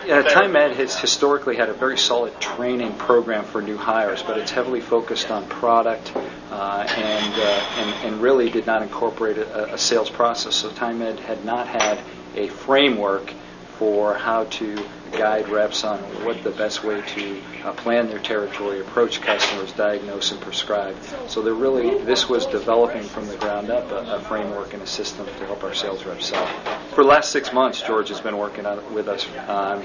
TimeMed has historically had a very solid training program for new hires, but it's heavily focused on product and really did not incorporate a sales process. So TimeMed had not had a framework for how to guide reps on what the best way to plan their territory, approach customers, diagnose, and prescribe. So this was developing from the ground up a framework and a system to help our sales reps sell. For the last 6 months, George has been working with us.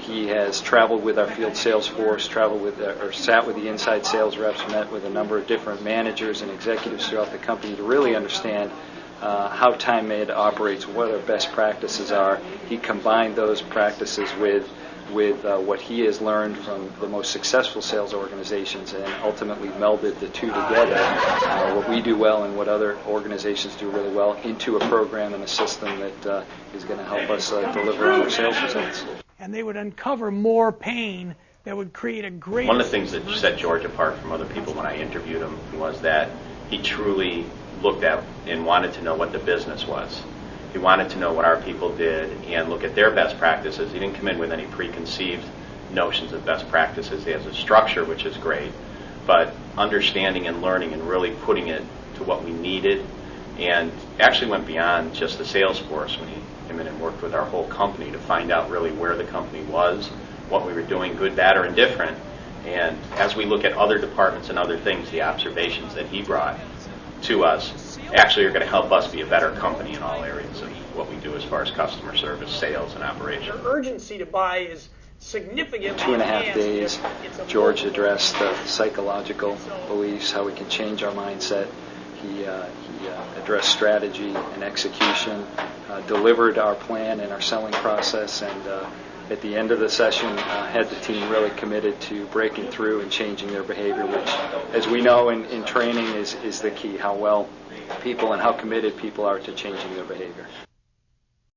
He has traveled with our field sales force, sat with the inside sales reps, met with a number of different managers and executives throughout the company to really understand how TimeMed operates, what our best practices are. He combined those practices with what he has learned from the most successful sales organizations and ultimately melded the two together, what we do well and what other organizations do really well, into a program and a system that is going to help us deliver on our sales results. And they would uncover more pain that would create a great... One of the things that set George apart from other people when I interviewed him was that he truly looked at and wanted to know what the business was. He wanted to know what our people did and look at their best practices. He didn't come in with any preconceived notions of best practices. He has a structure, which is great, but understanding and learning and really putting it to what we needed, and actually went beyond just the sales force when he came in and worked with our whole company to find out really where the company was, what we were doing, good, bad, or indifferent. And as we look at other departments and other things, the observations that he brought to us actually are going to help us be a better company in all areas of what we do as far as customer service, sales, and operation. The urgency to buy is significantly 2.5 days, George addressed the psychological beliefs, how we can change our mindset. He addressed strategy and execution, delivered our plan and our selling process, and at the end of the session had the team really committed to breaking through and changing their behavior, which, as we know in training, is the key, how well people and how committed people are to changing their behavior.